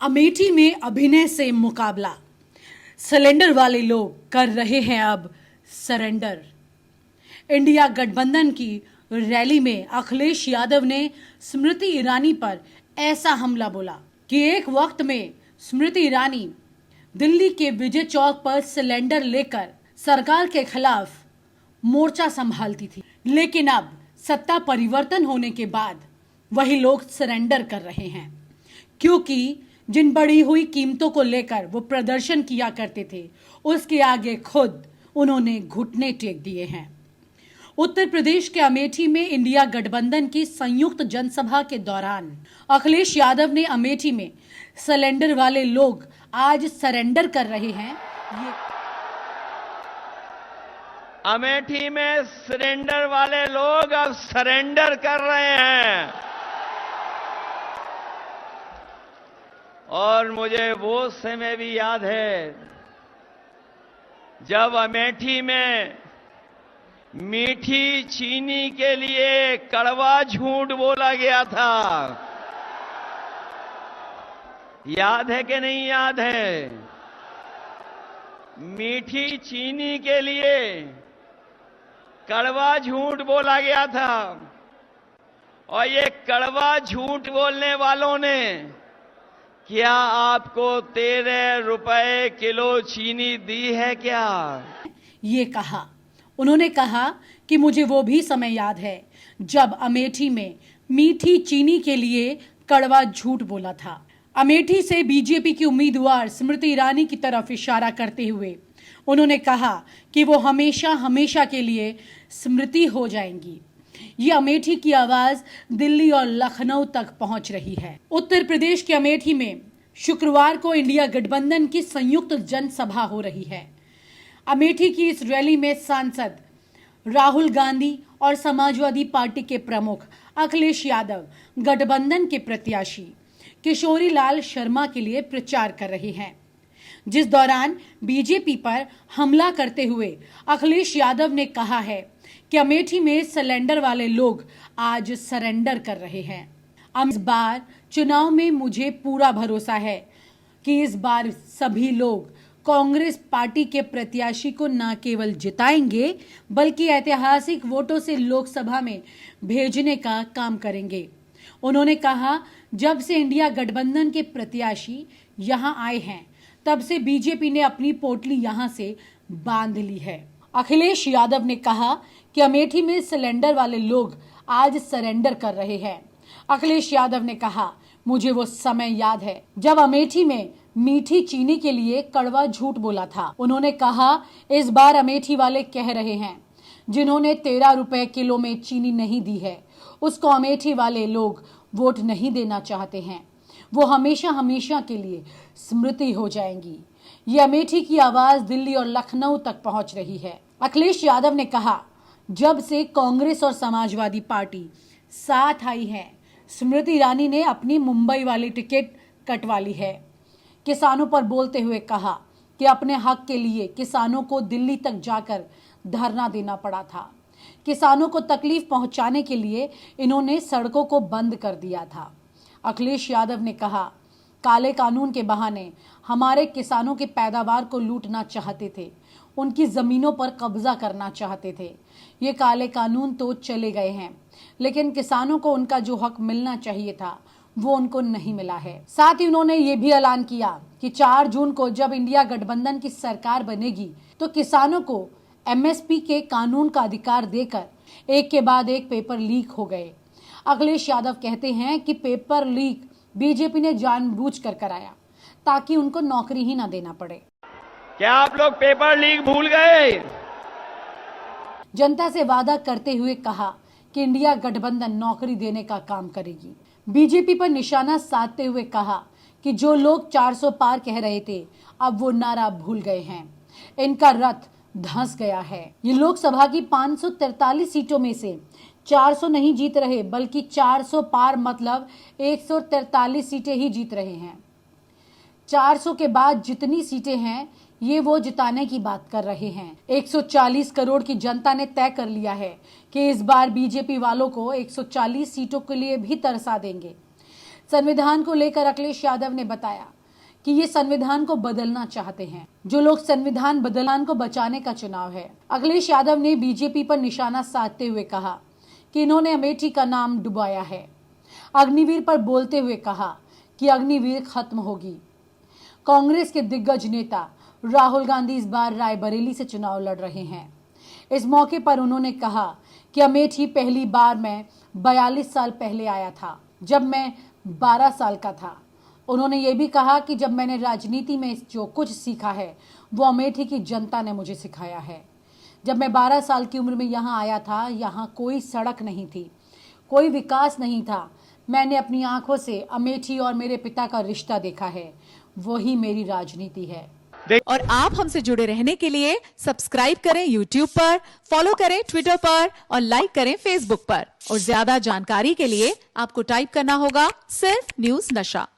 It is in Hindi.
अमेठी में अभिनय से मुकाबला, सिलेंडर वाले लोग कर रहे हैं अब सरेंडर। इंडिया गठबंधन की रैली में अखिलेश यादव ने स्मृति ईरानी पर ऐसा हमला बोला कि एक वक्त में स्मृति ईरानी दिल्ली के विजय चौक पर सिलेंडर लेकर सरकार के खिलाफ मोर्चा संभालती थी, लेकिन अब सत्ता परिवर्तन होने के बाद वही लोग सरेंडर कर रहे हैं, क्योंकि जिन बढ़ी हुई कीमतों को लेकर वो प्रदर्शन किया करते थे, उसके आगे खुद उन्होंने घुटने टेक दिए हैं। उत्तर प्रदेश के अमेठी में इंडिया गठबंधन की संयुक्त जनसभा के दौरान अखिलेश यादव ने अमेठी में सिलेंडर वाले लोग आज सरेंडर कर रहे हैं। अमेठी में सिलेंडर वाले लोग अब सरेंडर कर रहे हैं। और मुझे वो समय भी याद है जब अमेठी में मीठी चीनी के लिए कड़वा झूठ बोला गया था। याद है कि नहीं याद है? मीठी चीनी के लिए कड़वा झूठ बोला गया था, और ये कड़वा झूठ बोलने वालों ने क्या आपको 13 रुपए किलो चीनी दी है क्या? ये कहा। उन्होंने कहा कि मुझे वो भी समय याद है जब अमेठी में मीठी चीनी के लिए कड़वा झूठ बोला था। अमेठी से बीजेपी की उम्मीदवार स्मृति ईरानी की तरफ इशारा करते हुए उन्होंने कहा कि वो हमेशा हमेशा के लिए स्मृति हो जाएंगी। ये अमेठी की आवाज दिल्ली और लखनऊ तक पहुंच रही है। उत्तर प्रदेश के अमेठी में शुक्रवार को इंडिया गठबंधन की संयुक्त जनसभा हो रही है। अमेठी की इस रैली में सांसद राहुल गांधी और समाजवादी पार्टी के प्रमुख अखिलेश यादव गठबंधन के प्रत्याशी किशोरी लाल शर्मा के लिए प्रचार कर रहे हैं, जिस दौरान बीजेपी पर हमला करते हुए अखिलेश यादव ने कहा है कि अमेठी में सिलेंडर वाले लोग आज सरेंडर कर रहे हैं। इस बार चुनाव में मुझे पूरा भरोसा है कि इस बार सभी लोग कांग्रेस पार्टी के प्रत्याशी को न केवल जिताएंगे बल्कि ऐतिहासिक वोटों से लोकसभा में भेजने का काम करेंगे। उन्होंने कहा, जब से इंडिया गठबंधन के प्रत्याशी यहां आए हैं तब से बीजेपी ने अपनी पोटली यहां से बांध ली है। अखिलेश यादव ने कहा कि अमेठी में सिलेंडर वाले लोग आज सरेंडर कर रहे हैं। अखिलेश यादव ने कहा, मुझे वो समय याद है जब अमेठी में मीठी चीनी के लिए कड़वा झूठ बोला था। उन्होंने कहा, इस बार अमेठी वाले कह रहे हैं जिन्होंने 13 रुपए किलो में चीनी नहीं दी है उसको अमेठी वाले लोग वोट नहीं देना चाहते हैं, वो हमेशा हमेशा के लिए स्मृति हो जाएंगी। ये अमेठी की आवाज दिल्ली और लखनऊ तक पहुंच रही है। अखिलेश यादव ने कहा, जब से कांग्रेस और समाजवादी पार्टी साथ आई है, स्मृति ईरानी ने अपनी मुंबई वाली टिकट कटवा ली है। किसानों पर बोलते हुए कहा कि अपने हक के लिए किसानों को दिल्ली तक जाकर धरना देना पड़ा था। किसानों को तकलीफ पहुंचाने के लिए इन्होंने सड़कों को बंद कर दिया था। अखिलेश यादव ने कहा, काले कानून के बहाने हमारे किसानों की पैदावार को लूटना चाहते थे, उनकी जमीनों पर कब्जा करना चाहते थे। ये काले कानून तो चले गए हैं, लेकिन किसानों को उनका जो हक मिलना चाहिए था वो उनको नहीं मिला है। साथ ही उन्होंने ये भी ऐलान किया कि 4 जून को जब इंडिया गठबंधन की सरकार बनेगी तो किसानों को एमएसपी के कानून का अधिकार देकर एक के बाद एक पेपर लीक हो गए। अखिलेश यादव कहते हैं कि पेपर लीक बीजेपी ने जानबूझकर कराया ताकि उनको नौकरी ही ना देना पड़े। क्या आप लोग पेपर लीक भूल गए? जनता से वादा करते हुए कहा कि इंडिया गठबंधन नौकरी देने का काम करेगी। बीजेपी पर निशाना साधते हुए कहा कि जो लोग 400 पार कह रहे थे अब वो नारा भूल गए हैं, इनका रथ धंस गया है। ये लोकसभा की 543 सीटों में से 400 नहीं जीत रहे बल्कि 400 पार मतलब 143 सीटें ही जीत रहे हैं। 400 के बाद जितनी सीटें हैं ये वो जिताने की बात कर रहे हैं। 140 करोड़ की जनता ने तय कर लिया है कि इस बार बीजेपी वालों को 140 सीटों के लिए भी तरसा देंगे। संविधान को लेकर अखिलेश यादव ने बताया कि ये संविधान को बदलना चाहते हैं। जो लोग संविधान बदलान को बचाने का चुनाव है। अखिलेश यादव ने बीजेपी पर निशाना साधते हुए कहा कि इन्होंने अमेठी का नाम डुबाया है। अग्निवीर पर बोलते हुए कहा कि अग्निवीर खत्म होगी। कांग्रेस के दिग्गज नेता राहुल गांधी इस बार रायबरेली से चुनाव लड़ रहे हैं। इस मौके पर उन्होंने कहा कि अमेठी पहली बार मैं 42 साल पहले आया था, जब मैं 12 साल का था। उन्होंने ये भी कहा कि जब मैंने राजनीति में जो कुछ सीखा है वो अमेठी की जनता ने मुझे सिखाया है। जब मैं 12 साल की उम्र में यहाँ आया था, यहाँ कोई सड़क नहीं थी, कोई विकास नहीं था। मैंने अपनी आंखों से अमेठी और मेरे पिता का रिश्ता देखा है, वही मेरी राजनीति है। और आप हमसे जुड़े रहने के लिए सब्सक्राइब करें YouTube पर, फॉलो करें Twitter पर और लाइक करें Facebook पर। और ज्यादा जानकारी के लिए आपको टाइप करना होगा सिर्फ न्यूज़ नशा।